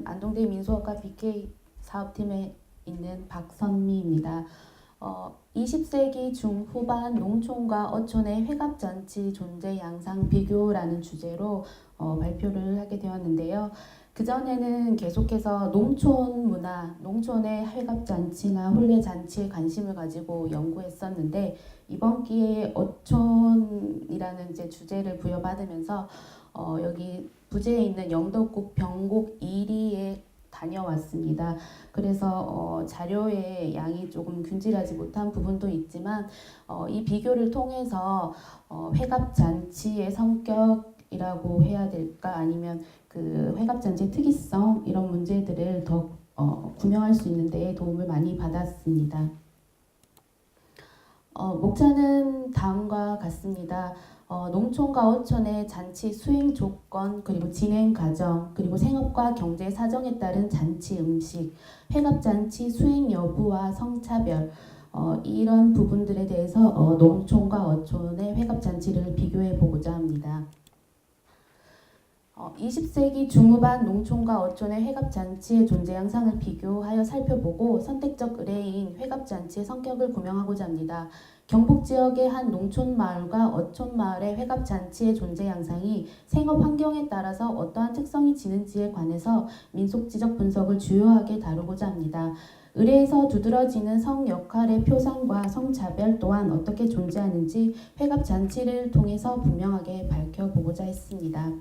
안동대 민수업과 BK 사업팀에 있는 박선미입니다. 20세기 중후반 농촌과 어촌의 회갑잔치 존재 양상 비교라는 주제로 발표를 하게 되었는데요. 그전에는 계속해서 농촌 문화, 농촌의 회갑잔치나 혼례잔치에 관심을 가지고 연구했었는데 이번 기회에 어촌이라는 이제 주제를 부여받으면서 여기 부재에 있는 영덕국 병곡 1리에 다녀왔습니다. 그래서 자료의 양이 조금 균질하지 못한 부분도 있지만 이 비교를 통해서 회갑잔치의 성격이라고 해야 될까 아니면 그 회갑잔치의 특이성 이런 문제들을 더 구명할 수 있는 데 도움을 많이 받았습니다. 목차는 다음과 같습니다. 농촌과 어촌의 잔치 수행 조건, 그리고 진행 과정, 그리고 생업과 경제 사정에 따른 잔치 음식, 회갑잔치 수행 여부와 성차별, 이런 부분들에 대해서 농촌과 어촌의 회갑잔치를 비교해 보고자 합니다. 20세기 중후반 농촌과 어촌의 회갑잔치의 존재 양상을 비교하여 살펴보고 선택적 의뢰인 회갑잔치의 성격을 구명하고자 합니다. 경북 지역의 한 농촌 마을과 어촌 마을의 회갑잔치의 존재 양상이 생업 환경에 따라서 어떠한 특성이 지는지에 관해서 민속지적 분석을 주요하게 다루고자 합니다. 의뢰에서 두드러지는 성 역할의 표상과 성차별 또한 어떻게 존재하는지 회갑잔치를 통해서 분명하게 밝혀보고자 했습니다.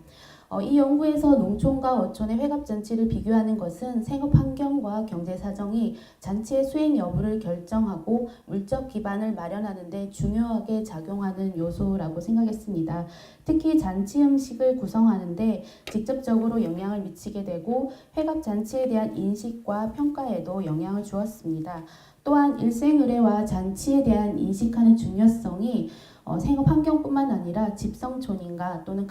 이 연구에서 농촌과 어촌의 회갑잔치를 비교하는 것은 생업 환경과 경제 사정이 잔치의 수행 여부를 결정하고 물적 기반을 마련하는 데 중요하게 작용하는 요소라고 생각했습니다. 특히 잔치 음식을 구성하는 데 직접적으로 영향을 미치게 되고 회갑잔치에 대한 인식과 평가에도 영향을 주었습니다. 또한 일생의례와 잔치에 대한 인식하는 중요성이 생업 환경뿐만 아니라 집성촌인가 또는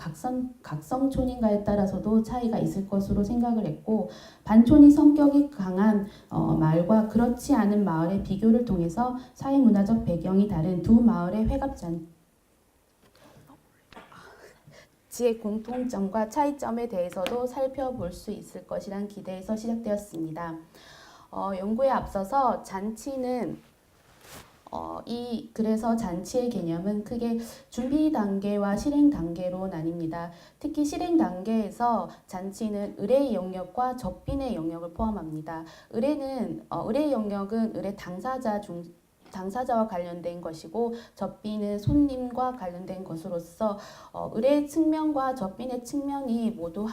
각성촌인가에 따라서도 차이가 있을 것으로 생각을 했고 반촌이 성격이 강한 마을과 그렇지 않은 마을의 비교를 통해서 사회문화적 배경이 다른 두 마을의 회갑잔치의 공통점과 차이점에 대해서도 살펴볼 수 있을 것이란 기대에서 시작되었습니다. 연구에 앞서서 잔치는 그래서 잔치의 개념은 크게 준비 단계와 실행 단계로 나뉩니다. 특히 실행 단계에서 잔치는 의뢰의 영역과 접빈의 영역을 포함합니다. 의뢰의 영역은 의뢰 당사자와 관련된 것이고 접빈은 손님과 관련된 것으로서 의뢰의 측면과 접빈의 측면이 모두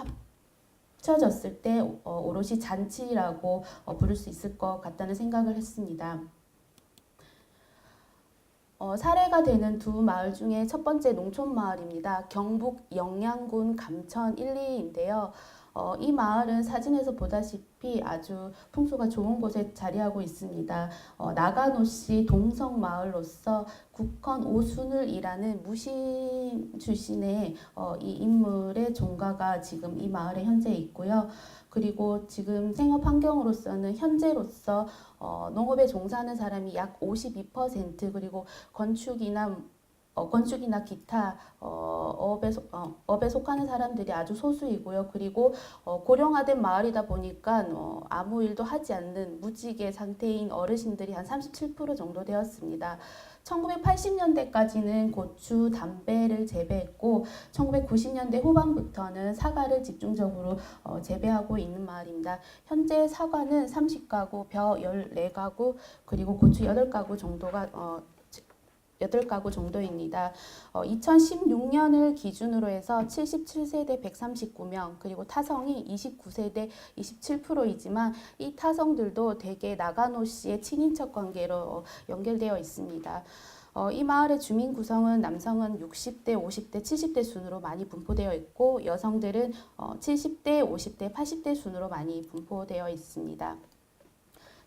합쳐졌을 때 오롯이 잔치라고 부를 수 있을 것 같다는 생각을 했습니다. 사례가 되는 두 마을 중에 첫 번째 농촌 마을입니다. 경북 영양군 감천 1, 2인데요. 이 마을은 사진에서 보다시피 아주 풍수가 좋은 곳에 자리하고 있습니다. 나가노시 동성 마을로서 국헌 오순을 일하는 무신 출신의 이 인물의 종가가 지금 이 마을에 현재 있고요. 그리고 지금 생업 환경으로서는 현재로서 농업에 종사하는 사람이 약 52% 그리고 건축이나 기타 업에 속하는 사람들이 아주 소수이고요. 그리고 고령화된 마을이다 보니까 아무 일도 하지 않는 무직의 상태인 어르신들이 한 37% 정도 되었습니다. 1980년대까지는 고추, 담배를 재배했고 1990년대 후반부터는 사과를 집중적으로 재배하고 있는 마을입니다. 현재 사과는 30가구, 벼 14가구, 그리고 고추 8가구 정도가 8가구 정도입니다. 2016년을 기준으로 해서 77세대 139명, 그리고 타성이 29세대 27%이지만 이 타성들도 대개 나가노시의 친인척 관계로 연결되어 있습니다. 이 마을의 주민 구성은 남성은 60대, 50대, 70대 순으로 많이 분포되어 있고 여성들은 70대, 50대, 80대 순으로 많이 분포되어 있습니다.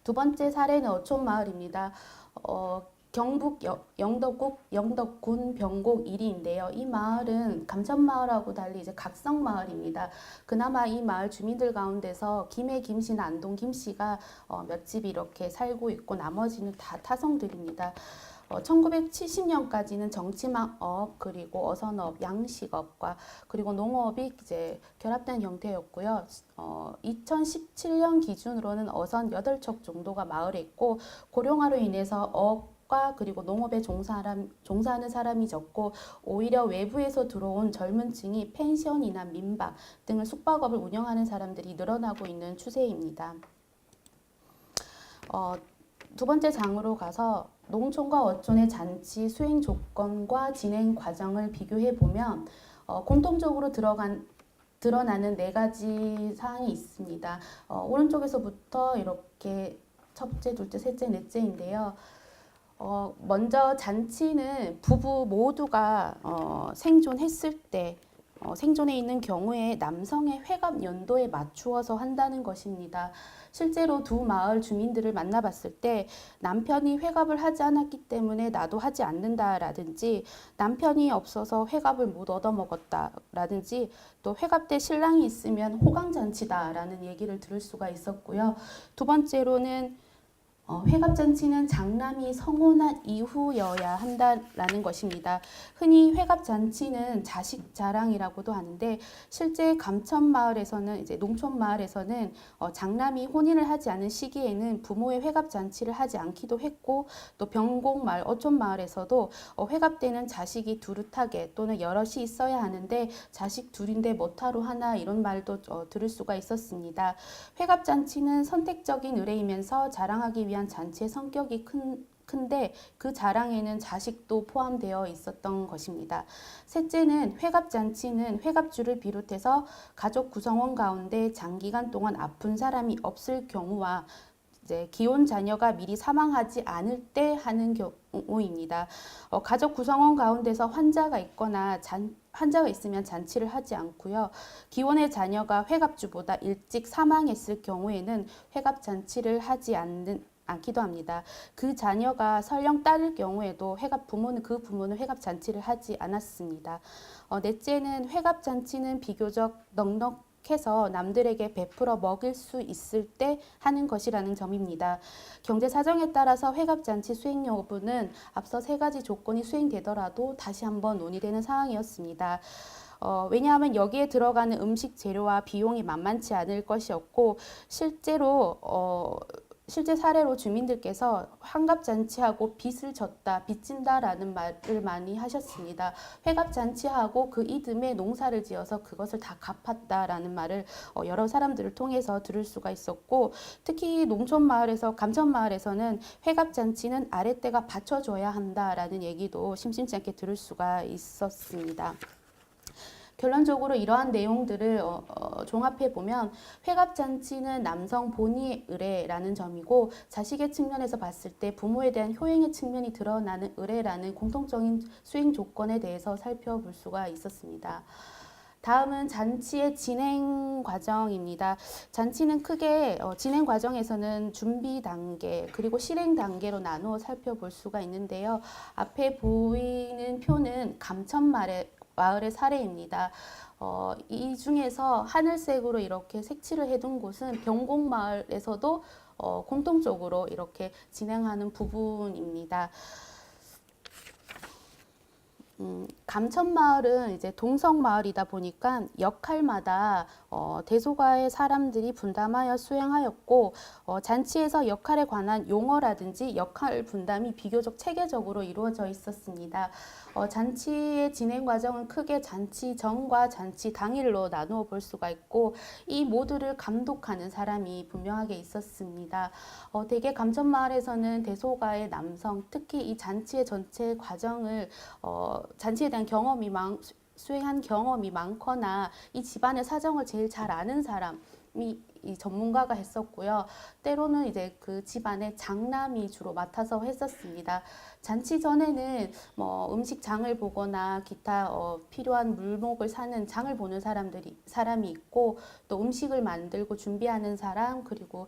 두 번째 사례는 어촌 마을입니다. 경북 영덕군 병곡 1리인데요. 이 마을은 감천마을하고 달리 이제 각성마을입니다. 그나마 이 마을 주민들 가운데서 김해 김씨나 안동 김씨가 몇 집 이렇게 살고 있고 나머지는 다 타성들입니다. 1970년까지는 정치망업 그리고 어선업, 양식업과 그리고 농업이 이제 결합된 형태였고요. 2017년 기준으로는 어선 8척 정도가 마을에 있고 고령화로 인해서 어업과 그리고 농업에 종사하는 사람이 적고 오히려 외부에서 들어온 젊은 층이 펜션이나 민박 등을 숙박업을 운영하는 사람들이 늘어나고 있는 추세입니다. 두 번째 장으로 가서 농촌과 어촌의 잔치 수행 조건과 진행 과정을 비교해 보면 공통적으로 드러나는 네 가지 사항이 있습니다. 오른쪽에서부터 이렇게 첫째, 둘째, 셋째, 넷째인데요. 먼저 잔치는 부부 모두가 생존했을 때 생존해 있는 경우에 남성의 회갑 연도에 맞추어서 한다는 것입니다. 실제로 두 마을 주민들을 만나봤을 때 남편이 회갑을 하지 않았기 때문에 나도 하지 않는다라든지 남편이 없어서 회갑을 못 얻어먹었다라든지 또 회갑 때 신랑이 있으면 호강잔치다라는 얘기를 들을 수가 있었고요. 두 번째로는 회갑잔치는 장남이 성혼한 이후여야 한다라는 것입니다. 흔히 회갑잔치는 자식 자랑이라고도 하는데 실제 감천마을에서는 이제 농촌마을에서는 장남이 혼인을 하지 않은 시기에는 부모의 회갑잔치를 하지 않기도 했고 또 병곡마을, 어촌마을에서도 회갑 때는 자식이 두루타게 또는 여럿이 있어야 하는데 자식 둘인데 뭐하러 하나 이런 말도 들을 수가 있었습니다. 회갑잔치는 선택적인 의례이면서 자랑하기 위한 잔치의 성격이 큰데 그 자랑에는 자식도 포함되어 있었던 것입니다. 셋째는 회갑잔치는 회갑주를 비롯해서 가족 구성원 가운데 장기간 동안 아픈 사람이 없을 경우와 이제 기혼 자녀가 미리 사망하지 않을 때 하는 경우입니다. 가족 구성원 가운데서 환자가 있거나 환자가 있으면 잔치를 하지 않고요. 기혼의 자녀가 회갑주보다 일찍 사망했을 경우에는 회갑잔치를 하지 않기도 합니다. 그 자녀가 설령 딸일 경우에도 그 부모는 회갑잔치를 하지 않았습니다. 넷째는 회갑잔치는 비교적 넉넉해서 남들에게 베풀어 먹일 수 있을 때 하는 것이라는 점입니다. 경제 사정에 따라서 회갑잔치 수행 여부는 앞서 세 가지 조건이 수행되더라도 다시 한번 논의되는 사항이었습니다. 왜냐하면 여기에 들어가는 음식 재료와 비용이 만만치 않을 것이었고 실제 사례로 주민들께서 환갑잔치하고 빚을 빚진다라는 말을 많이 하셨습니다. 회갑잔치하고 그 이듬해 농사를 지어서 그것을 다 갚았다라는 말을 여러 사람들을 통해서 들을 수가 있었고 특히 농촌마을에서 감천마을에서는 회갑잔치는 아랫대가 받쳐줘야 한다라는 얘기도 심심치 않게 들을 수가 있었습니다. 결론적으로 이러한 내용들을 종합해 보면 회갑잔치는 남성 본의의 의례라는 점이고 자식의 측면에서 봤을 때 부모에 대한 효행의 측면이 드러나는 의례라는 공통적인 수행 조건에 대해서 살펴볼 수가 있었습니다. 다음은 잔치의 진행 과정입니다. 잔치는 크게 진행 과정에서는 준비 단계 그리고 실행 단계로 나누어 살펴볼 수가 있는데요. 앞에 보이는 표는 마을의 사례입니다. 이 중에서 하늘색으로 이렇게 색칠을 해둔 곳은 병곡마을에서도 공통적으로 이렇게 진행하는 부분입니다. 감천마을은 이제 동성마을이다 보니까 역할마다 대소가의 사람들이 분담하여 수행하였고 잔치에서 역할에 관한 용어라든지 역할 분담이 비교적 체계적으로 이루어져 있었습니다. 잔치의 진행 과정은 크게 잔치 전과 잔치 당일로 나누어 볼 수가 있고 이 모두를 감독하는 사람이 분명하게 있었습니다. 대개 감천마을에서는 대소가의 남성, 특히 이 잔치의 전체 과정을 잔치에 대한 수행한 경험이 많거나 이 집안의 사정을 제일 잘 아는 사람이 이 전문가가 했었고요. 때로는 이제 그 집안의 장남이 주로 맡아서 했었습니다. 잔치 전에는 음식 장을 보거나 기타 필요한 물목을 사는 장을 보는 사람이 있고 또 음식을 만들고 준비하는 사람 그리고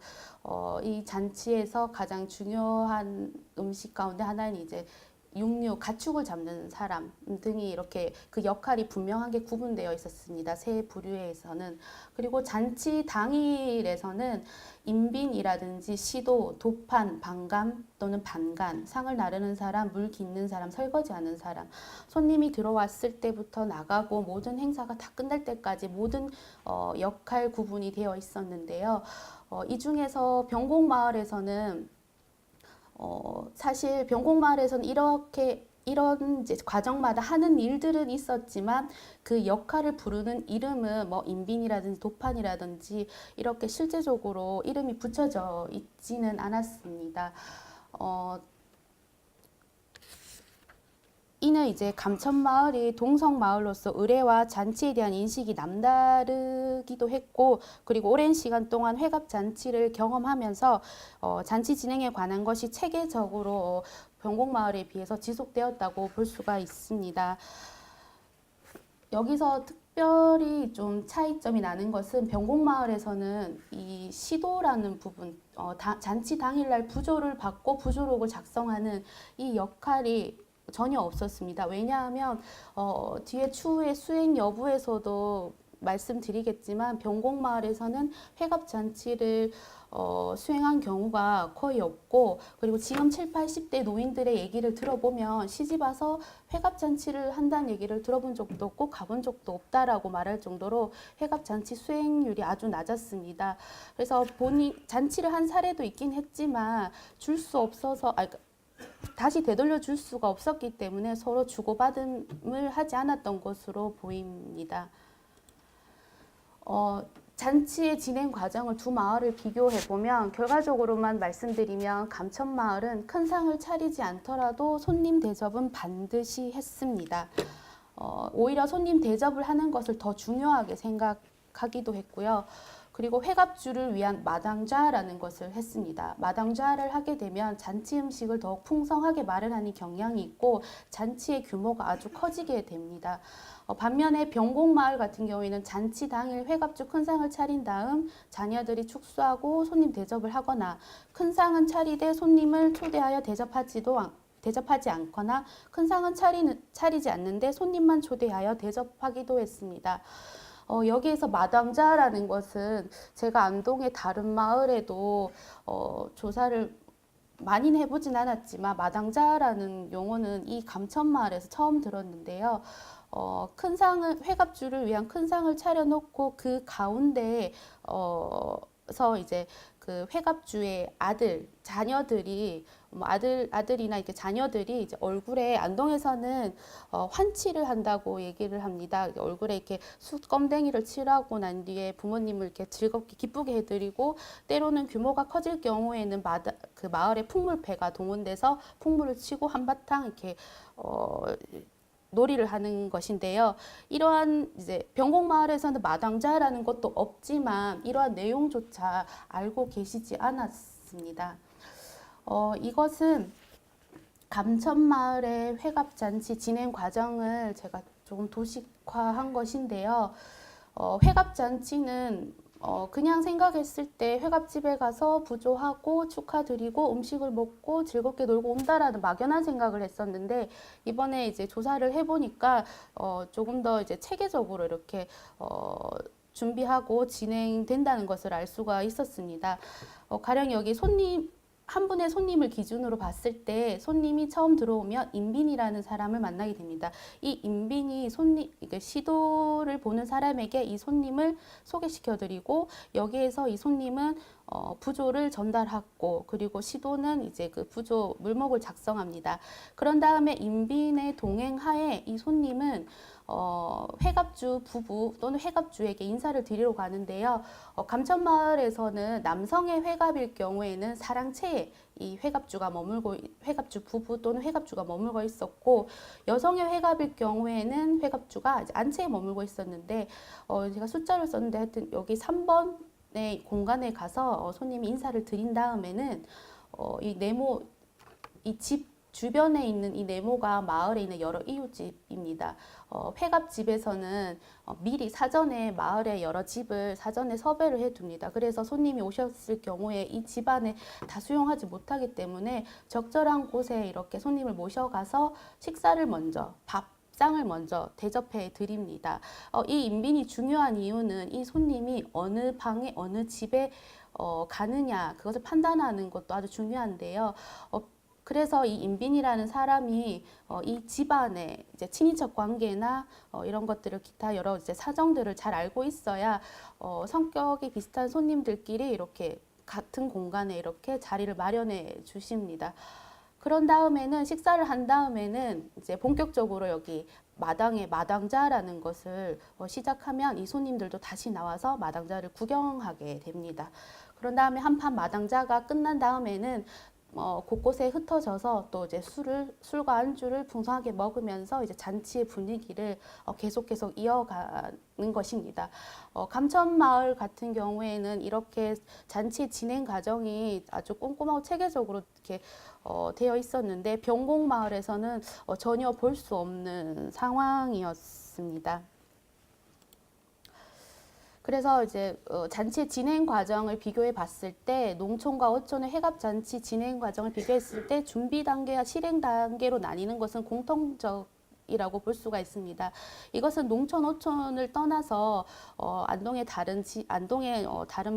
이 잔치에서 가장 중요한 음식 가운데 하나는 이제 육류, 가축을 잡는 사람 등이 이렇게 그 역할이 분명하게 구분되어 있었습니다. 세 부류에서는. 그리고 잔치 당일에서는 인빈이라든지 시도, 도판, 방감 또는 반간, 상을 나르는 사람, 물 깃는 사람, 설거지하는 사람, 손님이 들어왔을 때부터 나가고 모든 행사가 다 끝날 때까지 모든 역할 구분이 되어 있었는데요. 이 중에서 병곡마을에서는 사실 병곡마을에서는 이런 이제 과정마다 하는 일들은 있었지만 그 역할을 부르는 이름은 뭐 인빈이라든지 도판이라든지 이렇게 실제적으로 이름이 붙여져 있지는 않았습니다. 이는 이제 감천마을이 동성마을로서 의례와 잔치에 대한 인식이 남다르기도 했고, 그리고 오랜 시간 동안 회갑잔치를 경험하면서 잔치 진행에 관한 것이 체계적으로 병곡마을에 비해서 지속되었다고 볼 수가 있습니다. 여기서 특별히 좀 차이점이 나는 것은 병곡마을에서는 이 시도라는 부분, 잔치 당일날 부조를 받고 부조록을 작성하는 이 역할이 전혀 없었습니다. 왜냐하면 뒤에 추후에 수행 여부에서도 말씀드리겠지만 병곡마을에서는 회갑잔치를 수행한 경우가 거의 없고, 그리고 지금 7, 80대 노인들의 얘기를 들어보면 시집와서 회갑잔치를 한다는 얘기를 들어본 적도 없고 가본 적도 없다라고 말할 정도로 회갑잔치 수행률이 아주 낮았습니다. 그래서 본인 잔치를 한 사례도 있긴 했지만 줄 수 없어서 다시 되돌려 줄 수가 없었기 때문에 서로 주고받음을 하지 않았던 것으로 보입니다. 잔치의 진행 과정을 두 마을을 비교해 보면 결과적으로만 말씀드리면 감천마을은 큰 상을 차리지 않더라도 손님 대접은 반드시 했습니다. 오히려 손님 대접을 하는 것을 더 중요하게 생각하기도 했고요. 그리고 회갑주를 위한 마당좌라는 것을 했습니다. 마당좌를 하게 되면 잔치 음식을 더욱 풍성하게 마련하는 경향이 있고 잔치의 규모가 아주 커지게 됩니다. 반면에 병곡마을 같은 경우에는 잔치 당일 회갑주 큰 상을 차린 다음 자녀들이 축수하고 손님 대접을 하거나 큰 상은 차리되 손님을 초대하여 대접하지 않거나 큰 상은 차리지 않는데 손님만 초대하여 대접하기도 했습니다. 여기에서 마당좌라는 것은 제가 안동의 다른 마을에도 조사를 많이는 해보진 않았지만 마당좌라는 용어는 이 감천마을에서 처음 들었는데요. 큰 상을 회갑주를 위한 큰 상을 차려놓고 그 가운데 서 이제 그 회갑주의 자녀들이 아들이나 이렇게 자녀들이 이제 얼굴에 안동에서는 환치를 한다고 얘기를 합니다. 얼굴에 이렇게 숯검댕이를 칠하고 난 뒤에 부모님을 이렇게 즐겁게 기쁘게 해드리고, 때로는 규모가 커질 경우에는 그 마을에 풍물패가 동원돼서 풍물을 치고 한바탕 이렇게 놀이를 하는 것인데요. 이러한 이제 병곡마을에서는 마당좌라는 것도 없지만 이러한 내용조차 알고 계시지 않았습니다. 이것은 감천마을의 회갑잔치 진행 과정을 제가 조금 도식화한 것인데요. 회갑잔치는 그냥 생각했을 때 회갑집에 가서 부조하고 축하드리고 음식을 먹고 즐겁게 놀고 온다라는 막연한 생각을 했었는데, 이번에 이제 조사를 해보니까 조금 더 이제 체계적으로 이렇게 준비하고 진행된다는 것을 알 수가 있었습니다. 가령 여기 한 분의 손님을 기준으로 봤을 때 손님이 처음 들어오면 인빈이라는 사람을 만나게 됩니다. 이 인빈이 시도를 보는 사람에게 이 손님을 소개시켜드리고, 여기에서 이 손님은 부조를 전달하고, 그리고 시도는 이제 그 부조 물목을 작성합니다. 그런 다음에 인빈의 동행하에 이 손님은 회갑주 부부 또는 회갑주에게 인사를 드리러 가는데요. 감천마을에서는 남성의 회갑일 경우에는 사랑채에 이 회갑주 부부 또는 회갑주가 머물고 있었고, 여성의 회갑일 경우에는 회갑주가 안채에 머물고 있었는데, 제가 숫자를 썼는데 하여튼 여기 3번의 공간에 가서 손님이 인사를 드린 다음에는 이 집 주변에 있는 이 네모가 마을에 있는 여러 이웃집입니다. 회갑집에서는 미리 사전에 마을의 여러 집을 사전에 섭외를 해둡니다. 그래서 손님이 오셨을 경우에 이 집안에 다 수용하지 못하기 때문에 적절한 곳에 이렇게 손님을 모셔가서 식사를 먼저 밥상을 먼저 대접해 드립니다. 이 인빈이 중요한 이유는 이 손님이 어느 방에 어느 집에 가느냐 그것을 판단하는 것도 아주 중요한데요. 그래서 이 인빈이라는 사람이 이 집안의 이제 친인척 관계나 이런 것들을 기타 여러 이제 사정들을 잘 알고 있어야 성격이 비슷한 손님들끼리 이렇게 같은 공간에 이렇게 자리를 마련해 주십니다. 그런 다음에는 식사를 한 다음에는 이제 본격적으로 여기 마당에 마당자라는 것을 시작하면 이 손님들도 다시 나와서 마당자를 구경하게 됩니다. 그런 다음에 한판 마당자가 끝난 다음에는 곳곳에 흩어져서 또 이제 술과 안주를 풍성하게 먹으면서 이제 잔치의 분위기를 계속 이어가는 것입니다. 감천마을 같은 경우에는 이렇게 잔치 진행 과정이 아주 꼼꼼하고 체계적으로 이렇게 되어 있었는데 병곡마을에서는 전혀 볼 수 없는 상황이었습니다. 그래서 이제 잔치 진행 과정을 비교해 봤을 때 농촌과 어촌의 회갑잔치 진행 과정을 비교했을 때 준비 단계와 실행 단계로 나뉘는 것은 공통적이라고 볼 수가 있습니다. 이것은 농촌, 어촌을 떠나서 안동의 다른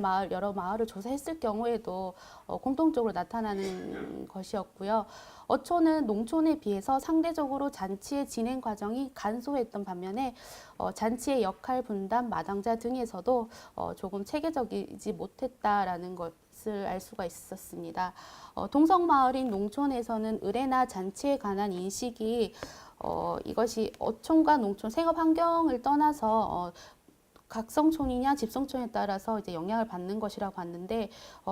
마을, 여러 마을을 조사했을 경우에도 공통적으로 나타나는 것이었고요. 어촌은 농촌에 비해서 상대적으로 잔치의 진행 과정이 간소했던 반면에 잔치의 역할 분담, 마당자 등에서도 조금 체계적이지 못했다라는 것을 알 수가 있었습니다. 동성마을인 농촌에서는 의례나 잔치에 관한 인식이 이것이 어촌과 농촌 생업 환경을 떠나서 각성촌이냐 집성촌에 따라서 이제 영향을 받는 것이라고 봤는데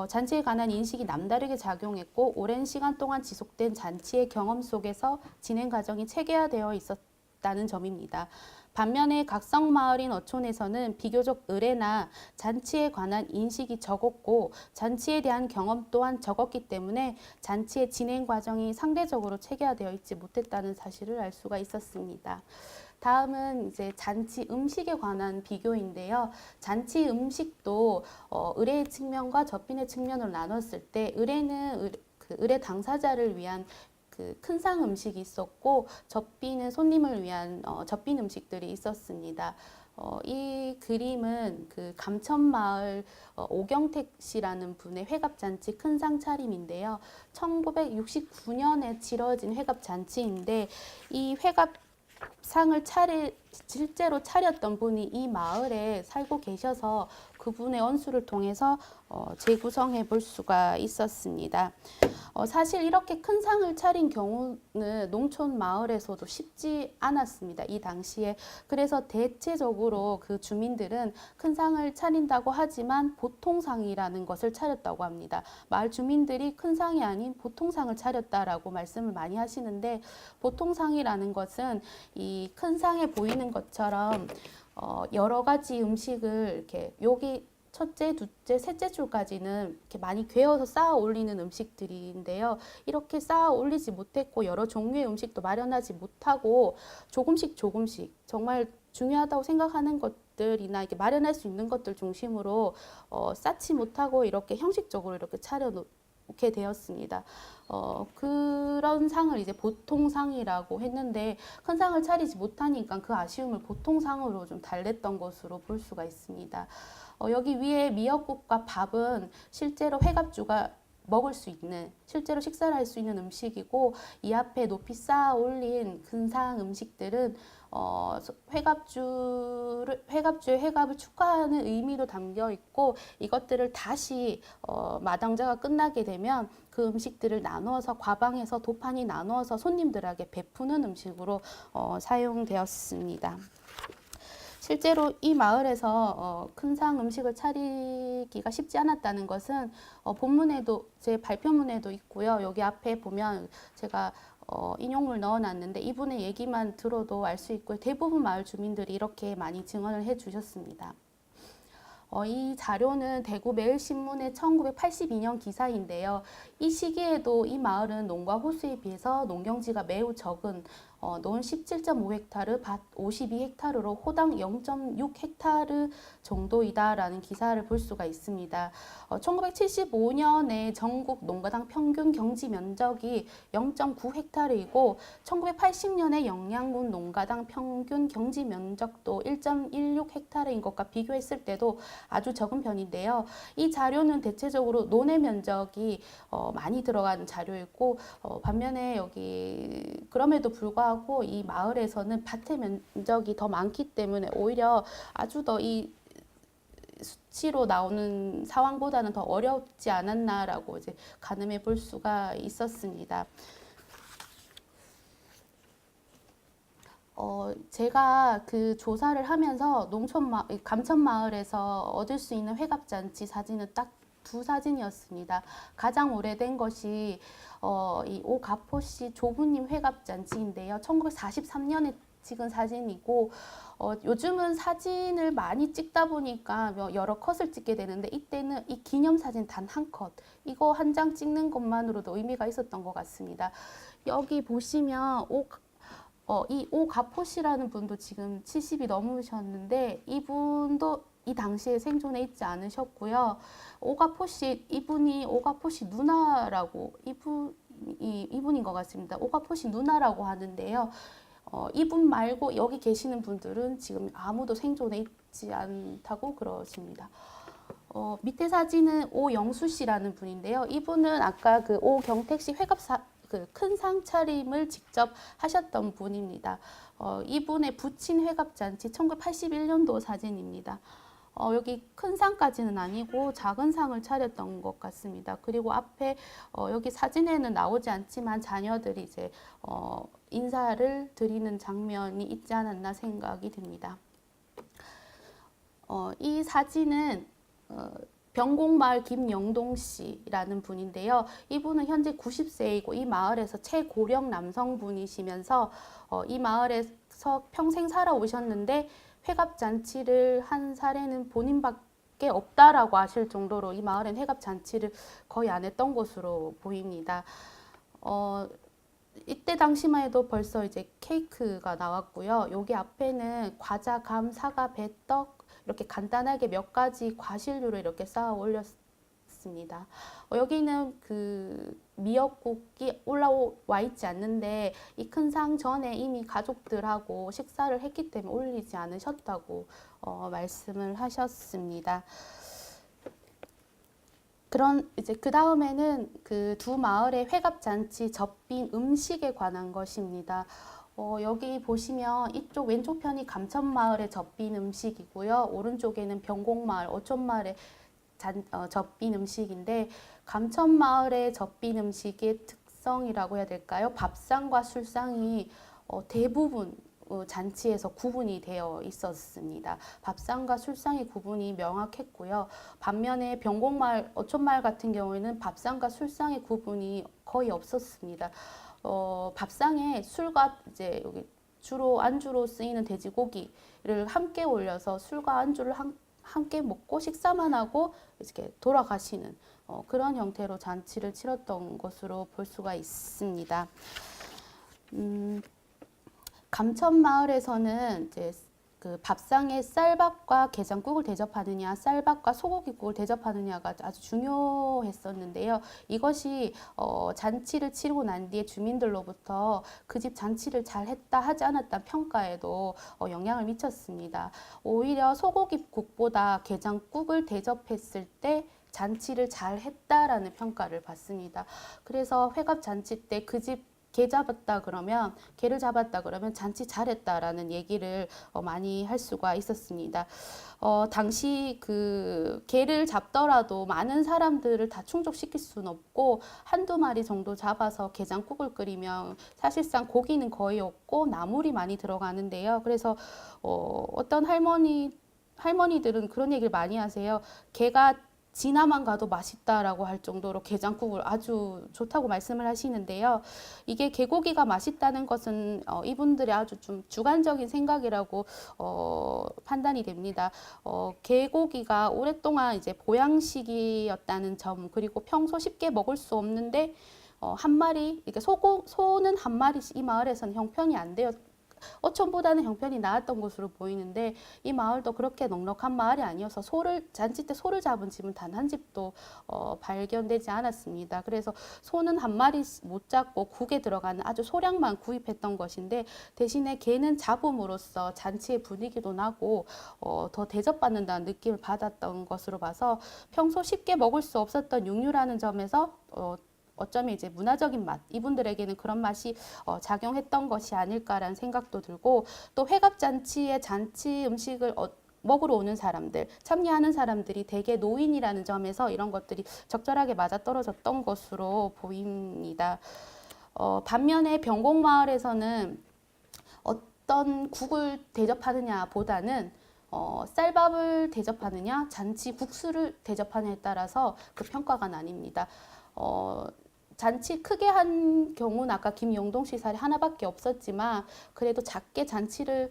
잔치에 관한 인식이 남다르게 작용했고 오랜 시간 동안 지속된 잔치의 경험 속에서 진행 과정이 체계화되어 있었다는 점입니다. 반면에 각성마을인 어촌에서는 비교적 의례나 잔치에 관한 인식이 적었고 잔치에 대한 경험 또한 적었기 때문에 잔치의 진행 과정이 상대적으로 체계화되어 있지 못했다는 사실을 알 수가 있었습니다. 다음은 이제 잔치 음식에 관한 비교인데요. 잔치 음식도 의례의 측면과 접빈의 측면으로 나눴을 때 의례는 의례 당사자를 위한 그 큰상 음식이 있었고 접비는 손님을 위한 접빈 음식들이 있었습니다. 이 그림은 그 감천마을 오경택 씨라는 분의 회갑잔치 큰상 차림인데요. 1969년에 치러진 회갑잔치인데 이 회갑상을 실제로 차렸던 분이 이 마을에 살고 계셔서 그분의 언수를 통해서 재구성해 볼 수가 있었습니다. 사실 이렇게 큰 상을 차린 경우는 농촌 마을에서도 쉽지 않았습니다. 이 당시에. 그래서 대체적으로 그 주민들은 큰 상을 차린다고 하지만 보통상이라는 것을 차렸다고 합니다. 마을 주민들이 큰 상이 아닌 보통상을 차렸다라고 말씀을 많이 하시는데 보통상이라는 것은 이 큰 상에 보이는 것처럼 여러 가지 음식을 이렇게 여기 첫째, 둘째, 셋째 줄까지는 이렇게 많이 괴어서 쌓아 올리는 음식들인데요. 이렇게 쌓아 올리지 못했고 여러 종류의 음식도 마련하지 못하고 조금씩 정말 중요하다고 생각하는 것들이나 이렇게 마련할 수 있는 것들 중심으로 쌓지 못하고 이렇게 형식적으로 이렇게 차려놓게 되었습니다. 그런 상을 이제 보통상이라고 했는데 큰 상을 차리지 못하니까 그 아쉬움을 보통상으로 좀 달랬던 것으로 볼 수가 있습니다. 여기 위에 미역국과 밥은 실제로 회갑주가 먹을 수 있는, 실제로 식사를 할 수 있는 음식이고 이 앞에 높이 쌓아 올린 근상 음식들은 회갑주의 회갑을 축하하는 의미도 담겨 있고 이것들을 다시 마당자가 끝나게 되면 그 음식들을 나누어서 과방에서 도판이 나누어서 손님들에게 베푸는 음식으로 사용되었습니다. 실제로 이 마을에서 큰상 음식을 차리기가 쉽지 않았다는 것은 본문에도 제 발표문에도 있고요. 여기 앞에 보면 제가 인용물 넣어놨는데 이분의 얘기만 들어도 알 수 있고요. 대부분 마을 주민들이 이렇게 많이 증언을 해주셨습니다. 이 자료는 대구 매일신문의 1982년 기사인데요. 이 시기에도 이 마을은 농과 호수에 비해서 농경지가 매우 적은 논 17.5헥타르, 밭 52헥타르로 호당 0.6헥타르 정도이다라는 기사를 볼 수가 있습니다. 1975년에 전국 농가당 평균 경지 면적이 0.9헥타르이고 1980년에 영양군 농가당 평균 경지 면적도 1.16헥타르인 것과 비교했을 때도 아주 적은 편인데요. 이 자료는 대체적으로 논의 면적이 많이 들어간 자료였고 반면에 여기 그럼에도 불구하고 이 마을에서는 밭의 면적이 더 많기 때문에 오히려 아주 더 이 수치로 나오는 상황보다는 더 어렵지 않았나라고 이제 가늠해 볼 수가 있었습니다. 제가 그 조사를 하면서 감천마을에서 얻을 수 있는 회갑잔치 사진은 딱 두 사진이었습니다. 가장 오래된 것이 이 오가포시 조부님 회갑잔치인데요. 1943년에 찍은 사진이고 요즘은 사진을 많이 찍다 보니까 여러 컷을 찍게 되는데 이때는 이 기념사진 단 한 컷, 이거 한 장 찍는 것만으로도 의미가 있었던 것 같습니다. 여기 보시면 이 오가포시라는 분도 지금 70이 넘으셨는데 이분도 이 당시에 생존해 있지 않으셨고요. 이분이 오가포시 누나라고 이분인 것 같습니다. 오가포시 누나라고 하는데요. 이분 말고 여기 계시는 분들은 지금 아무도 생존해 있지 않다고 그러십니다. 밑에 사진은 오영수 씨라는 분인데요. 이분은 아까 그 오경택 씨 그 큰 상차림을 직접 하셨던 분입니다. 이분의 부친 회갑잔치 1981년도 사진입니다. 여기 큰 상까지는 아니고 작은 상을 차렸던 것 같습니다. 그리고 앞에 여기 사진에는 나오지 않지만 자녀들이 이제 인사를 드리는 장면이 있지 않았나 생각이 듭니다. 이 사진은 병곡마을 김영동 씨라는 분인데요. 이분은 현재 90세이고 이 마을에서 최고령 남성분이시면서 이 마을에서 평생 살아오셨는데 회갑잔치를 한 사례는 본인밖에 없다라고 하실 정도로 이 마을엔 회갑잔치를 거의 안 했던 것으로 보입니다. 이때 당시만 해도 벌써 이제 케이크가 나왔고요. 여기 앞에는 과자, 감, 사과, 배, 떡 이렇게 간단하게 몇 가지 과실류를 이렇게 쌓아 올렸습니다. 여기는 그 미역국이 올라와 있지 않는데 이 큰 상 전에 이미 가족들하고 식사를 했기 때문에 올리지 않으셨다고 말씀을 하셨습니다. 이제 그 다음에는 그 두 마을의 회갑잔치 접빈 음식에 관한 것입니다. 여기 보시면 이쪽 왼쪽 편이 감천마을의 접빈 음식이고요. 오른쪽에는 병곡마을, 어촌마을의 접빈 음식인데 감천마을의 접빈 음식의 특성이라고 해야 될까요? 밥상과 술상이 대부분 잔치에서 구분이 되어 있었습니다. 밥상과 술상의 구분이 명확했고요. 반면에 병곡마을, 어촌마을 같은 경우에는 밥상과 술상의 구분이 거의 없었습니다. 밥상에 술과 이제 여기 주로 안주로 쓰이는 돼지고기를 함께 올려서 술과 안주를 함께 먹고 식사만 하고 이렇게 돌아가시는 그런 형태로 잔치를 치렀던 것으로 볼 수가 있습니다. 감천마을에서는 이제 그 밥상에 쌀밥과 게장국을 대접하느냐, 쌀밥과 소고기국을 대접하느냐가 아주 중요했었는데요. 이것이 잔치를 치르고 난 뒤에 주민들로부터 그 집 잔치를 잘했다 하지 않았다 평가에도 영향을 미쳤습니다. 오히려 소고기국보다 게장국을 대접했을 때 잔치를 잘했다라는 평가를 받습니다. 그래서 회갑잔치 때 그 집 개를 잡았다 그러면 잔치 잘했다라는 얘기를 많이 할 수가 있었습니다. 당시 그 개를 잡더라도 많은 사람들을 다 충족시킬 수는 없고 한두 마리 정도 잡아서 게장국을 끓이면 사실상 고기는 거의 없고 나물이 많이 들어가는데요. 그래서 어떤 할머니들은 그런 얘기를 많이 하세요. 개가 지나만 가도 맛있다라고 할 정도로 게장국을 아주 좋다고 말씀을 하시는데요. 이게 개고기가 맛있다는 것은 이분들의 아주 좀 주관적인 생각이라고 판단이 됩니다. 개고기가 오랫동안 이제 보양식이었다는 점, 그리고 평소 쉽게 먹을 수 없는데 한 마리, 이렇게 소는 한 마리씩 이 마을에서는 형편이 안 되었. 어촌보다는 형편이 나았던 것으로 보이는데 이 마을도 그렇게 넉넉한 마을이 아니어서 잔치 때 소를 잡은 집은 단 한 집도 발견되지 않았습니다. 그래서 소는 한 마리 못 잡고 국에 들어가는 아주 소량만 구입했던 것인데 대신에 개는 잡음으로써 잔치의 분위기도 나고 더 대접받는다는 느낌을 받았던 것으로 봐서 평소 쉽게 먹을 수 없었던 육류라는 점에서 어쩌면 이제 문화적인 맛, 이분들에게는 그런 맛이 작용했던 것이 아닐까라는 생각도 들고, 또 회갑잔치의 잔치 음식을 먹으러 오는 사람들, 참여하는 사람들이 대개 노인이라는 점에서 이런 것들이 적절하게 맞아떨어졌던 것으로 보입니다. 반면에 병곡마을에서는 어떤 국을 대접하느냐 보다는 쌀밥을 대접하느냐, 잔치 국수를 대접하느냐에 따라서 그 평가가 나뉩니다. 잔치 크게 한 경우는 아까 김용동 씨 사례 하나밖에 없었지만 그래도 작게 잔치를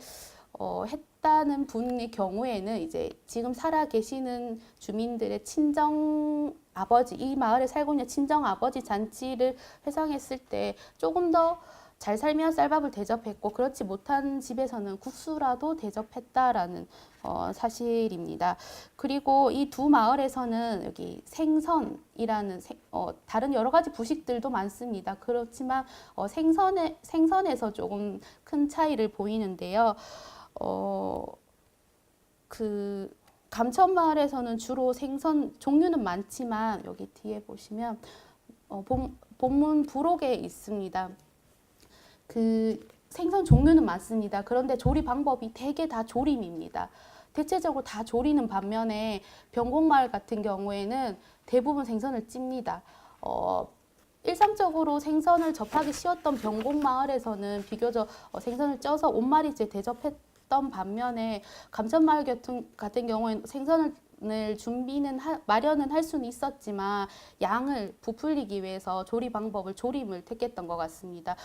했다는 분의 경우에는 이제 지금 살아 계시는 주민들의 친정 아버지, 이 마을에 살고 있는 친정 아버지 잔치를 회상했을 때 조금 더 잘 살면 쌀밥을 대접했고 그렇지 못한 집에서는 국수라도 대접했다라는 사실입니다. 그리고 이 두 마을에서는 여기 생선이라는 다른 여러 가지 부식들도 많습니다. 그렇지만 생선에서 조금 큰 차이를 보이는데요. 그 감천마을에서는 주로 생선 종류는 많지만 여기 뒤에 보시면 본문 부록에 있습니다. 그 생선 종류는 많습니다. 그런데 조리 방법이 대개 다 조림입니다. 대체적으로 다 조리는 반면에 병곡마을 같은 경우에는 대부분 생선을 찝니다. 일상적으로 생선을 접하기 쉬웠던 병곡마을에서는 비교적 생선을 쪄서 5마리째 대접했던 반면에 감천마을 같은 경우에는 생선을 마련은 할 수는 있었지만 양을 부풀리기 위해서 조리 방법을 조림을 택했던 것 같습니다.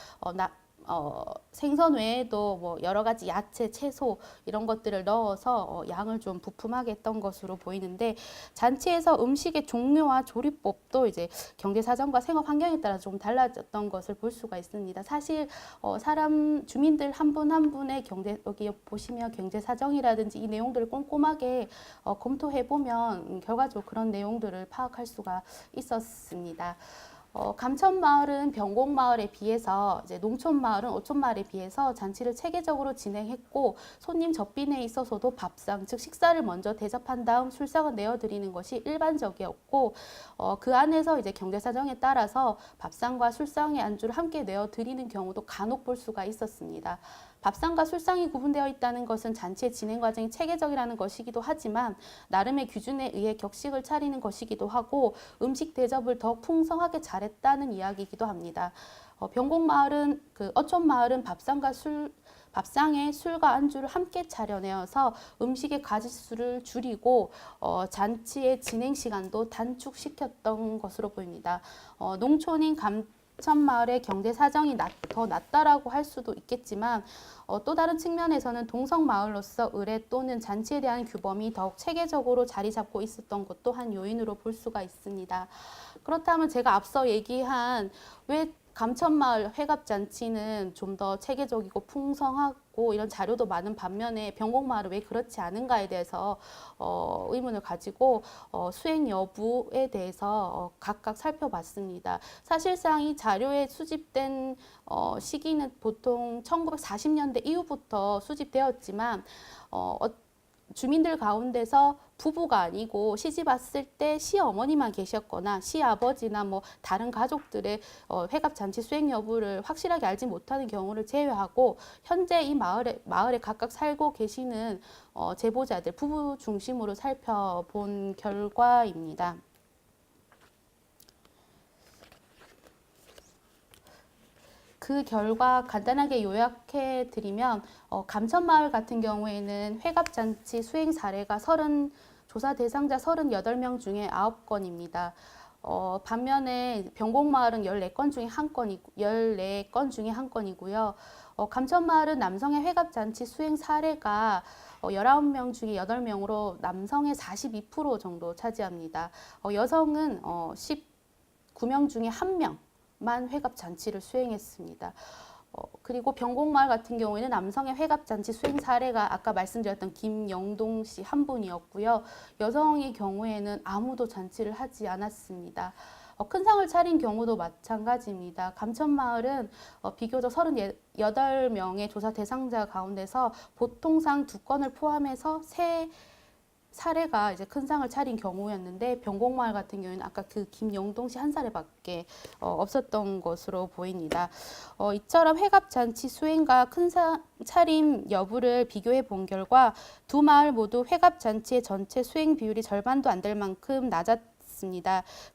생선 외에도 뭐 여러 가지 야채, 채소 이런 것들을 넣어서 양을 좀 부품하게 했던 것으로 보이는데 잔치에서 음식의 종류와 조리법도 이제 경제 사정과 생활 환경에 따라 좀 달라졌던 것을 볼 수가 있습니다. 사실 주민들 한 분 한 분의 여기 보시면 경제 사정이라든지 이 내용들을 꼼꼼하게 검토해 보면 결과적으로 그런 내용들을 파악할 수가 있었습니다. 감천마을은 병곡마을에 비해서 이제 농촌마을은 어촌마을에 비해서 잔치를 체계적으로 진행했고 손님 접빈에 있어서도 밥상 즉 식사를 먼저 대접한 다음 술상을 내어드리는 것이 일반적이었고 그 안에서 이제 경제사정에 따라서 밥상과 술상의 안주를 함께 내어드리는 경우도 간혹 볼 수가 있었습니다. 밥상과 술상이 구분되어 있다는 것은 잔치의 진행 과정이 체계적이라는 것이기도 하지만 나름의 기준에 의해 격식을 차리는 것이기도 하고 음식 대접을 더 풍성하게 잘했다는 이야기이기도 합니다. 병곡마을은 어촌마을은 밥상에 술과 안주를 함께 차려내어서 음식의 가짓수를 줄이고 잔치의 진행 시간도 단축시켰던 것으로 보입니다. 농촌인 감천마을의 경제 사정이 더 낫다라고 할 수도 있겠지만 또 다른 측면에서는 동성마을로서 의례 또는 잔치에 대한 규범이 더욱 체계적으로 자리 잡고 있었던 것도 한 요인으로 볼 수가 있습니다. 그렇다면 제가 앞서 얘기한 왜 감천마을 회갑잔치는 좀 더 체계적이고 풍성하고 이런 자료도 많은 반면에 병곡마을은 왜 그렇지 않은가에 대해서 의문을 가지고 수행 여부에 대해서 각각 살펴봤습니다. 사실상 이 자료에 수집된 시기는 보통 1940년대 이후부터 수집되었지만 주민들 가운데서 부부가 아니고 시집 왔을 때 시어머니만 계셨거나 시아버지나 뭐 다른 가족들의 회갑잔치 수행 여부를 확실하게 알지 못하는 경우를 제외하고 현재 이 마을에 각각 살고 계시는 제보자들 부부 중심으로 살펴본 결과입니다. 그 결과 간단하게 요약해 드리면 감천마을 같은 경우에는 회갑잔치 수행 사례가 조사 대상자 38명 중에 9건입니다. 반면에 병곡마을은 14건 중에 한 건이고, 14건 중에 한 건이고요. 감천마을은 남성의 회갑잔치 수행 사례가 19명 중에 8명으로 남성의 42% 정도 차지합니다. 여성은 19명 중에 1명만 회갑잔치를 수행했습니다. 그리고 병곡마을 같은 경우에는 남성의 회갑잔치 수행 사례가 아까 말씀드렸던 김영동 씨 한 분이었고요. 여성의 경우에는 아무도 잔치를 하지 않았습니다. 큰 상을 차린 경우도 마찬가지입니다. 감천마을은 비교적 38명의 조사 대상자 가운데서 보통상 2건을 포함해서 3 사례가 이제 큰 상을 차린 경우였는데 병곡마을 같은 경우는 아까 그 김영동 씨 한 사례밖에 없었던 것으로 보입니다. 이처럼 회갑잔치 수행과 큰 상 차림 여부를 비교해 본 결과 두 마을 모두 회갑잔치의 전체 수행 비율이 절반도 안 될 만큼 낮았습니다.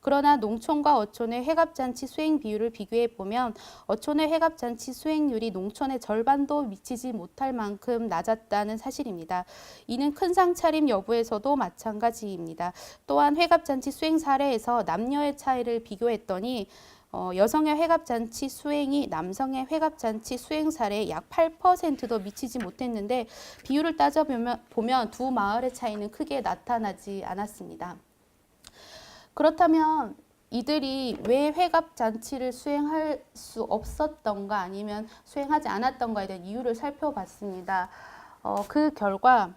그러나 농촌과 어촌의 회갑잔치 수행 비율을 비교해 보면 어촌의 회갑잔치 수행률이 농촌의 절반도 미치지 못할 만큼 낮았다는 사실입니다. 이는 큰 상 차림 여부에서도 마찬가지입니다. 또한 회갑잔치 수행 사례에서 남녀의 차이를 비교했더니 여성의 회갑잔치 수행이 남성의 회갑잔치 수행 사례의 약 8%도 미치지 못했는데 비율을 따져보면 두 마을의 차이는 크게 나타나지 않았습니다. 그렇다면 이들이 왜 회갑잔치를 수행할 수 없었던가 아니면 수행하지 않았던가에 대한 이유를 살펴봤습니다. 그 결과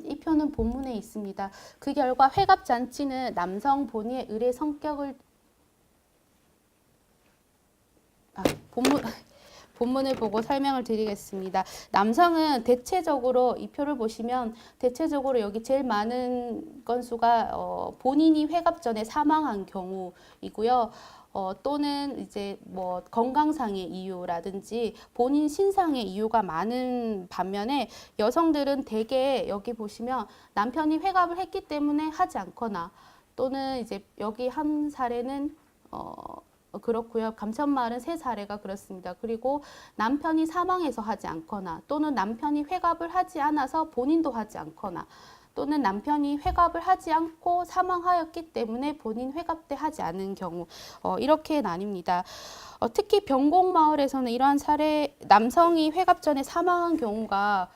이 표는 본문에 있습니다. 그 결과 회갑잔치는 남성 본의의 의례 성격을 본문을 보고 설명을 드리겠습니다. 남성은 대체적으로 이 표를 보시면 대체적으로 여기 제일 많은 건수가 본인이 회갑 전에 사망한 경우이고요. 또는 이제 뭐 건강상의 이유라든지 본인 신상의 이유가 많은 반면에 여성들은 대개 여기 보시면 남편이 회갑을 했기 때문에 하지 않거나 또는 이제 여기 한 사례는 그렇고요. 감천마을은 3사례가 그렇습니다. 그리고 남편이 사망해서 하지 않거나 또는 남편이 회갑을 하지 않아서 본인도 하지 않거나 또는 남편이 회갑을 하지 않고 사망하였기 때문에 본인 회갑 때 하지 않은 경우 이렇게 나뉩니다. 특히 병곡마을에서는 이러한 사례 남성이 회갑 전에 사망한 경우가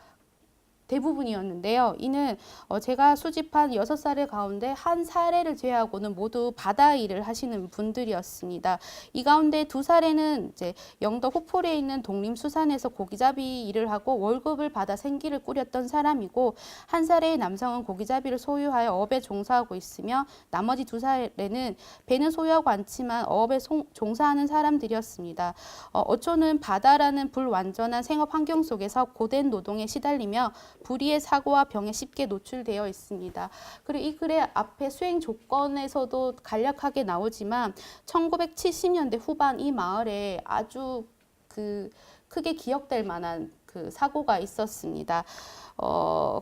대부분이었는데요. 이는 제가 수집한 6사례 가운데 한 사례를 제외하고는 모두 바다 일을 하시는 분들이었습니다. 이 가운데 2사례는 이제 영도 호풀에 있는 독림수산에서 고기잡이 일을 하고 월급을 받아 생기를 꾸렸던 사람이고 한 사례의 남성은 고기잡이를 소유하여 어업에 종사하고 있으며 나머지 2사례는 배는 소유하고 않지만 어업에 종사하는 사람들이었습니다. 어촌은 바다라는 불완전한 생업 환경 속에서 고된 노동에 시달리며 불의의 사고와 병에 쉽게 노출되어 있습니다. 그리고 이 글의 앞에 수행 조건에서도 간략하게 나오지만 1970년대 후반 이 마을에 아주 크게 기억될 만한 사고가 있었습니다.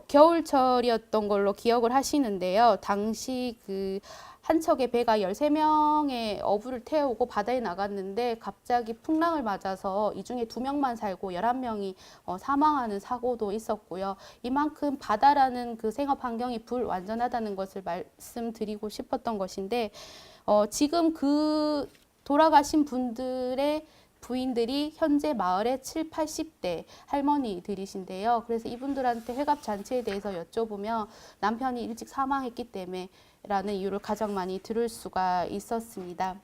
겨울철이었던 걸로 기억을 하시는데요. 당시 한 척의 배가 13명의 어부를 태우고 바다에 나갔는데 갑자기 풍랑을 맞아서 이 중에 2명만 살고 11명이 사망하는 사고도 있었고요. 이만큼 바다라는 생업 환경이 불완전하다는 것을 말씀드리고 싶었던 것인데 지금 돌아가신 분들의 부인들이 현재 마을의 7, 80대 할머니들이신데요. 그래서 이분들한테 회갑잔치에 대해서 여쭤보면 남편이 일찍 사망했기 때문에 라는 이유를 가장 많이 들을 수가 있었습니다.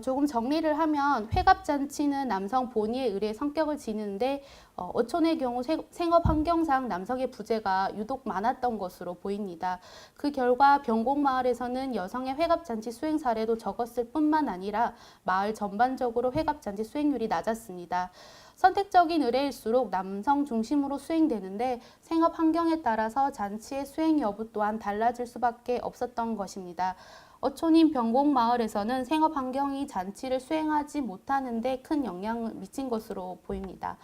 조금 정리를 하면 회갑잔치는 남성 본의의 의례의 성격을 지니는데 어촌의 경우 생업 환경상 남성의 부재가 유독 많았던 것으로 보입니다. 그 결과 병곡마을에서는 여성의 회갑잔치 수행 사례도 적었을 뿐만 아니라 마을 전반적으로 회갑잔치 수행률이 낮았습니다. 선택적인 의례일수록 남성 중심으로 수행되는데 생업 환경에 따라서 잔치의 수행 여부 또한 달라질 수밖에 없었던 것입니다. 어촌인 병곡마을에서는 생업 환경이 잔치를 수행하지 못하는 데 큰 영향을 미친 것으로 보입니다.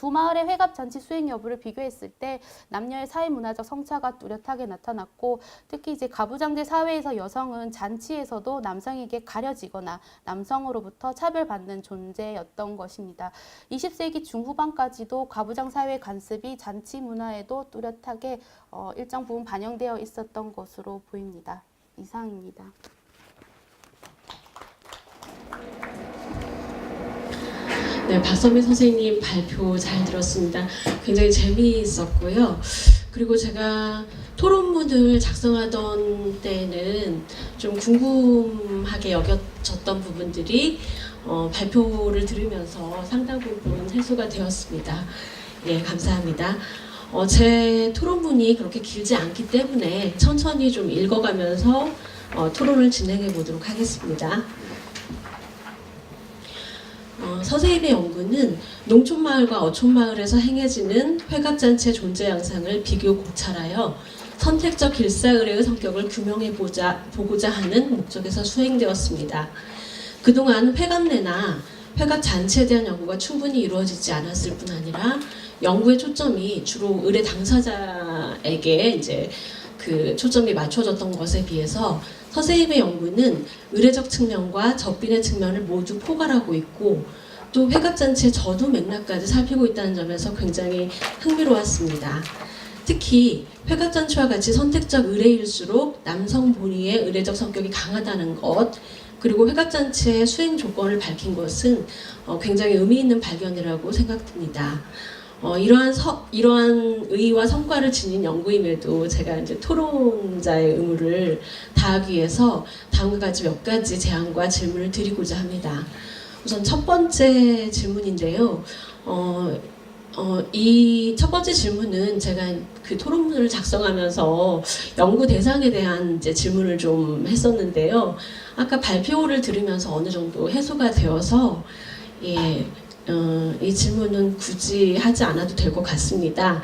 두 마을의 회갑잔치 수행 여부를 비교했을 때 남녀의 사회문화적 성차가 뚜렷하게 나타났고, 특히 이제 가부장제 사회에서 여성은 잔치에서도 남성에게 가려지거나 남성으로부터 차별받는 존재였던 것입니다. 20세기 중후반까지도 가부장 사회의 관습이 잔치 문화에도 뚜렷하게 일정 부분 반영되어 있었던 것으로 보입니다. 이상입니다. 네, 박선미 선생님 발표 잘 들었습니다. 굉장히 재미있었고요. 그리고 제가 토론문을 작성하던 때는 좀 궁금하게 여겨졌던 부분들이 발표를 들으면서 상당 부분 해소가 되었습니다. 예, 감사합니다. 제 토론문이 그렇게 길지 않기 때문에 천천히 좀 읽어가면서 토론을 진행해 보도록 하겠습니다. 선생님의 연구는 농촌마을과 어촌마을에서 행해지는 회갑잔치의 존재 양상을 비교 고찰하여 선택적 길사의례의 성격을 규명해보고자 하는 목적에서 수행되었습니다. 그동안 회갑례나 회갑잔치에 대한 연구가 충분히 이루어지지 않았을 뿐 아니라 연구의 초점이 주로 의례 당사자에게 이제 그 초점이 맞춰졌던 것에 비해서 선생님의 연구는 의례적 측면과 접빈의 측면을 모두 포괄하고 있고 또 회갑잔치의 전후 맥락까지 살피고 있다는 점에서 굉장히 흥미로웠습니다. 특히 회갑잔치와 같이 선택적 의례일수록 남성 본위의 의례적 성격이 강하다는 것, 그리고 회갑잔치의 수행 조건을 밝힌 것은 굉장히 의미 있는 발견이라고 생각됩니다. 이러한 의의와 성과를 지닌 연구임에도 제가 이제 토론자의 의무를 다하기 위해서 다음과 같이 몇 가지 제안과 질문을 드리고자 합니다. 우선 첫 번째 질문인데요. 이 첫 번째 질문은 제가 그 토론문을 작성하면서 연구 대상에 대한 이제 질문을 좀 했었는데요. 아까 발표를 들으면서 어느 정도 해소가 되어서 이 질문은 굳이 하지 않아도 될 것 같습니다.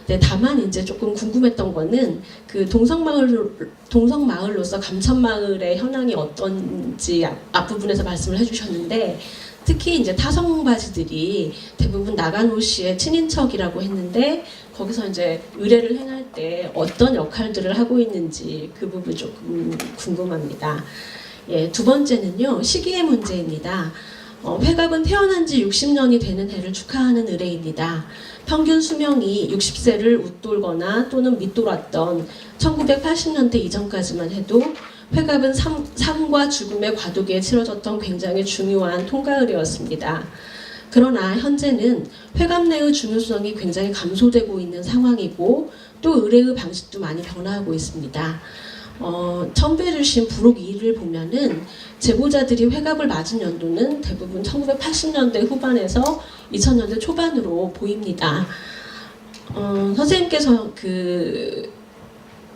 네, 다만 이제 조금 궁금했던 거는 그 동성마을로서 감천마을의 현황이 어떤지 앞부분에서 말씀을 해주셨는데, 특히 이제 타성바지들이 대부분 나간호 씨의 친인척이라고 했는데 거기서 이제 의례를 행할 때 어떤 역할들을 하고 있는지 그 부분 조금 궁금합니다. 예, 두 번째는요, 시기의 문제입니다. 회갑은 태어난 지 60년이 되는 해를 축하하는 의례입니다. 평균 수명이 60세를 웃돌거나 또는 밑돌았던 1980년대 이전까지만 해도 회갑은 삶과 죽음의 과도기에 치러졌던 굉장히 중요한 통가의례였습니다. 그러나 현재는 회갑례의 중요성이 굉장히 감소되고 있는 상황이고 또 의례의 방식도 많이 변화하고 있습니다. 첨부해 주신 부록 2를 보면은 제보자들이 회갑을 맞은 연도는 대부분 1980년대 후반에서 2000년대 초반으로 보입니다. 선생님께서 그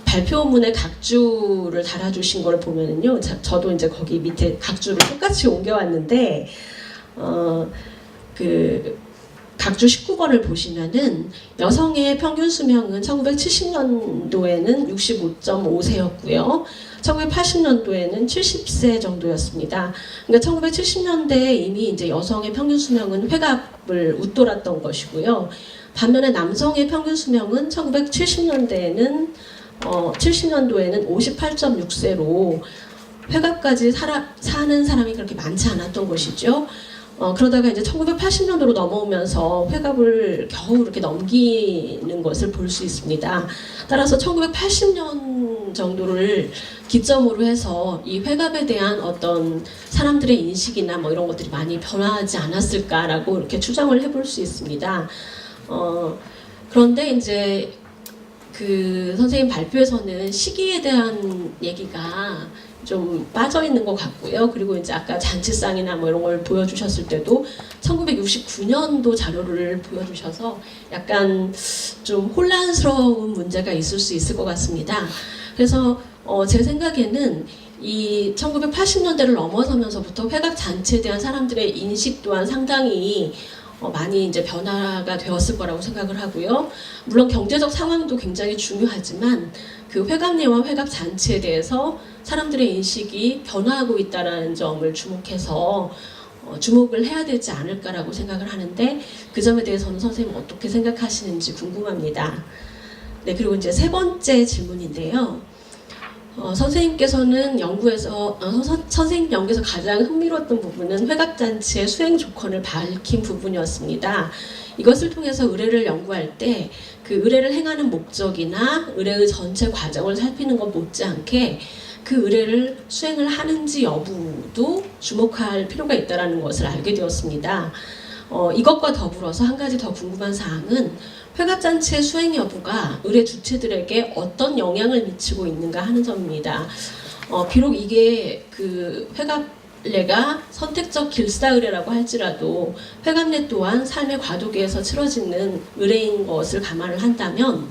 발표문에 각주를 달아주신 걸 보면은요, 저도 이제 거기 밑에 각주를 똑같이 옮겨왔는데, 그 각주 19번을 보시면은 여성의 평균 수명은 1970년도에는 65.5세였고요. 1980년도에는 70세 정도였습니다. 그러니까 1970년대에 이미 이제 여성의 평균 수명은 회갑을 웃돌았던 것이고요. 반면에 남성의 평균 수명은 1970년도에는 58.6세로 회갑까지 사는 사람이 그렇게 많지 않았던 것이죠. 그러다가 이제 1980년도로 넘어오면서 회갑을 겨우 이렇게 넘기는 것을 볼 수 있습니다. 따라서 1980년 정도를 기점으로 해서 이 회갑에 대한 어떤 사람들의 인식이나 뭐 이런 것들이 많이 변화하지 않았을까라고 이렇게 추정을 해볼 수 있습니다. 그런데 이제 그 선생님 발표에서는 시기에 대한 얘기가 좀 빠져 있는 것 같고요. 그리고 이제 아까 잔치상이나 뭐 이런 걸 보여주셨을 때도 1969년도 자료를 보여주셔서 약간 좀 혼란스러운 문제가 있을 수 있을 것 같습니다. 그래서 제 생각에는 이 1980년대를 넘어서면서부터 회갑 잔치에 대한 사람들의 인식 또한 상당히 많이 이제 변화가 되었을 거라고 생각을 하고요. 물론 경제적 상황도 굉장히 중요하지만 그 회갑례와 회갑 잔치에 대해서 사람들의 인식이 변화하고 있다는 점을 주목해서 주목을 해야 되지 않을까라고 생각을 하는데 그 점에 대해서는 선생님 어떻게 생각하시는지 궁금합니다. 네, 그리고 이제 세 번째 질문인데요. 선생님께서는 연구에서 선생님 연구에서 가장 흥미로웠던 부분은 회갑잔치의 수행 조건을 밝힌 부분이었습니다. 이것을 통해서 의례를 연구할 때 그 의례를 행하는 목적이나 의례의 전체 과정을 살피는 것 못지않게 그 의례를 수행을 하는지 여부도 주목할 필요가 있다는 것을 알게 되었습니다. 이것과 더불어서 한 가지 더 궁금한 사항은 회갑잔치의 수행 여부가 의례 주체들에게 어떤 영향을 미치고 있는가 하는 점입니다. 비록 이게 그 회갑례가 선택적 길사의례라고 할지라도 회갑례 또한 삶의 과도기에서 치러지는 의례인 것을 감안을 한다면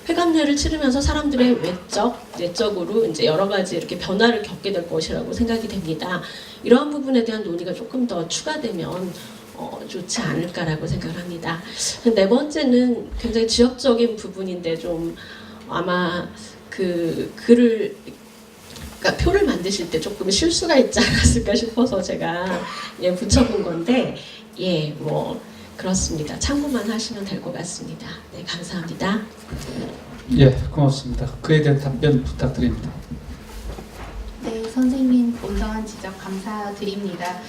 회갑례를 치르면서 사람들의 외적, 내적으로 이제 여러 가지 이렇게 변화를 겪게 될 것이라고 생각이 됩니다. 이러한 부분에 대한 논의가 조금 더 추가되면 좋지 않을까라고 생각을 합니다. 네 번째는 굉장히 지역적인 부분인데 좀 아마 그 글을 그러니까 표를 만드실 때 조금 실수가 있지 않았을까 싶어서 제가 붙여본 건데 뭐 그렇습니다. 참고만 하시면 될 것 같습니다. 네, 감사합니다. 예, 고맙습니다. 그에 대한 답변 부탁드립니다. 네, 선생님 온당한 지적 감사드립니다.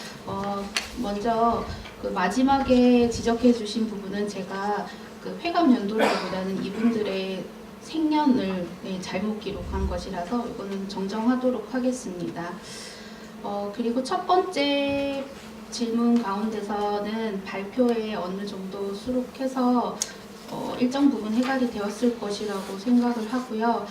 먼저 그 마지막에 지적해 주신 부분은 제가 그 회갑 연도라기보다는 이분들의 생년을 잘못 기록한 것이라서 이거는 정정하도록 하겠습니다. 그리고 첫 번째 질문 가운데서는 발표에 어느 정도 수록해서 일정 부분 해결이 되었을 것이라고 생각을 하고요.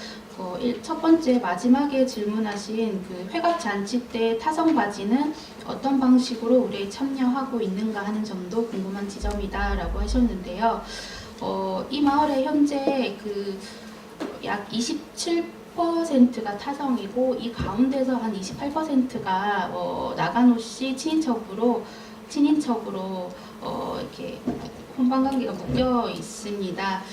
첫 번째 마지막에 질문하신 그 회갑잔치 때 타성바지는 어떤 방식으로 우리에 참여하고 있는가 하는 점도 궁금한 지점이다라고 하셨는데요. 이 마을에 현재 그 약 27%가 타성이고 이 가운데서 한 28%가 나가노 씨 친인척으로 이렇게 혼방관계가 묶여 있습니다.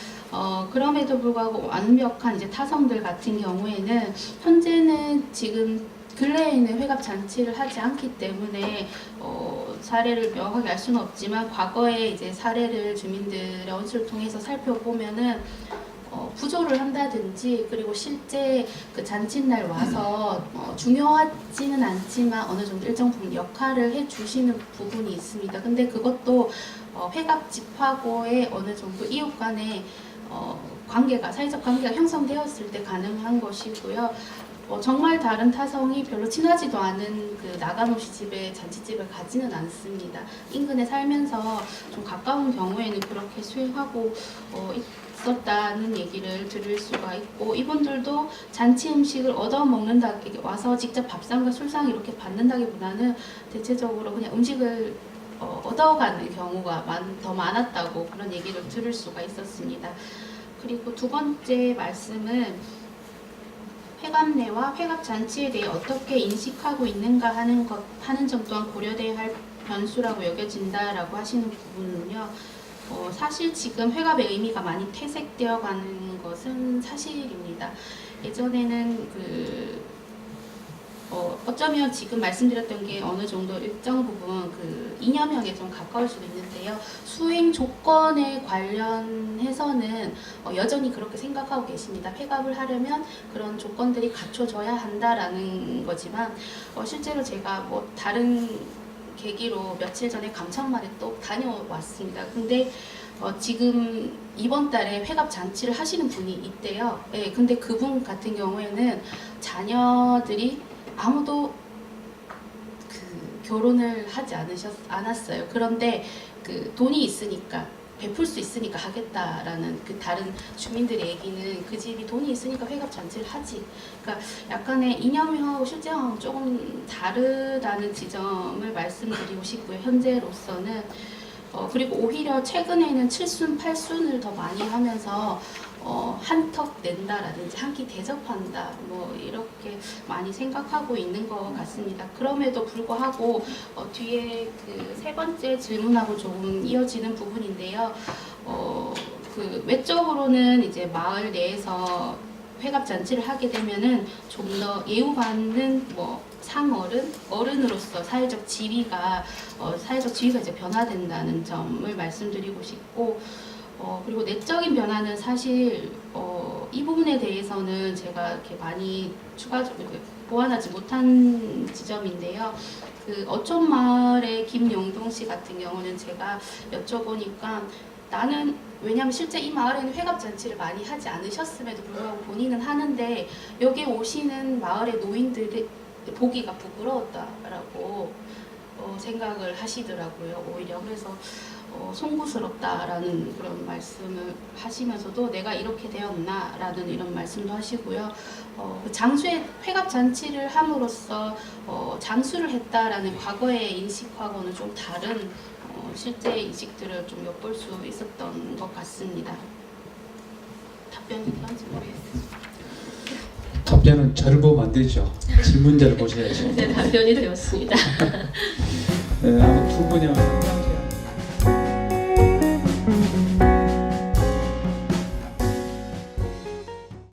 그럼에도 불구하고 완벽한 이제 타성들 같은 경우에는 현재는 지금 근래에는 회갑 잔치를 하지 않기 때문에 사례를 명확하게 알 수는 없지만 과거에 이제 사례를 주민들의 원수를 통해서 살펴보면은 부조를 한다든지 그리고 실제 그 잔칫날 와서 중요하지는 않지만 어느 정도 일정 부분 역할을 해주시는 부분이 있습니다. 근데 그것도 회갑 집하고의 어느 정도 이웃 간의 사회적 관계가 형성되었을 때 가능한 것이고요. 정말 다른 타성이 별로 친하지도 않은 그 나가노시 집에 잔치집을 가지는 않습니다. 인근에 살면서 좀 가까운 경우에는 그렇게 수행하고 있었다는 얘기를 들을 수가 있고 이분들도 잔치 음식을 얻어 먹는다 와서 직접 밥상과 술상 이렇게 받는다기보다는 대체적으로 그냥 음식을 얻어가는 경우가 더 많았다고 그런 얘기를 들을 수가 있었습니다. 그리고 두 번째 말씀은 회갑례와 회갑잔치에 대해 어떻게 인식하고 있는가 하는 점 또한 고려돼야 할 변수라고 여겨진다라고 하시는 부분은요. 사실 지금 회갑의 의미가 많이 퇴색되어 가는 것은 사실입니다. 예전에는 어쩌면 지금 말씀드렸던 게 어느 정도 일정 부분 그 이념형에 좀 가까울 수도 있는데요. 수행 조건에 관련해서는 여전히 그렇게 생각하고 계십니다. 회갑을 하려면 그런 조건들이 갖춰져야 한다라는 거지만 실제로 제가 다른 계기로 며칠 전에 감천말에 또 다녀왔습니다. 근데 지금 이번 달에 회갑 잔치를 하시는 분이 있대요. 네, 근데 그분 같은 경우에는 자녀들이 아무도 결혼을 하지 않았어요. 그런데 그 돈이 있으니까 베풀 수 있으니까 하겠다라는 그 다른 주민들의 얘기는 그 집이 돈이 있으니까 회갑 잔치를 하지. 그러니까 약간의 이념형하고 실제형하고 조금 다르다는 지점을 말씀드리고 싶고요. 현재로서는 그리고 오히려 최근에는 7순, 8순을 더 많이 하면서 한턱 낸다라든지 한 끼 대접한다 이렇게 많이 생각하고 있는 것 같습니다. 그럼에도 불구하고 뒤에 그 세 번째 질문하고 조금 이어지는 부분인데요. 그 외적으로는 이제 마을 내에서 회갑 잔치를 하게 되면은 좀 더 예우받는 뭐 상어른 어른으로서 사회적 지위가 이제 변화된다는 점을 말씀드리고 싶고 그리고 내적인 변화는 사실 이 부분에 대해서는 제가 이렇게 많이 추가적으로 보완하지 못한 지점인데요. 그 어촌마을의 김용동 씨 같은 경우는 제가 여쭤보니까 나는 왜냐하면 실제 이 마을에는 회갑잔치를 많이 하지 않으셨음에도 불구하고 본인은 하는데 여기 오시는 마을의 노인들이 보기가 부끄러웠다라고 생각을 하시더라고요. 오히려 그래서 송구스럽다라는 그런 말씀을 하시면서도 내가 이렇게 되었나라는 이런 말씀도 하시고요. 그 장수의 회갑잔치를 함으로써 장수를 했다라는 과거의 인식하고는 좀 다른 실제 인식들을 좀 엿볼 수 있었던 것 같습니다. 답변이 될지 모르겠습니다. 답변은 저를 보면 안 되죠. 질문자를 보셔야죠. 네, 답변이 되었습니다. 네, 아마 두 분이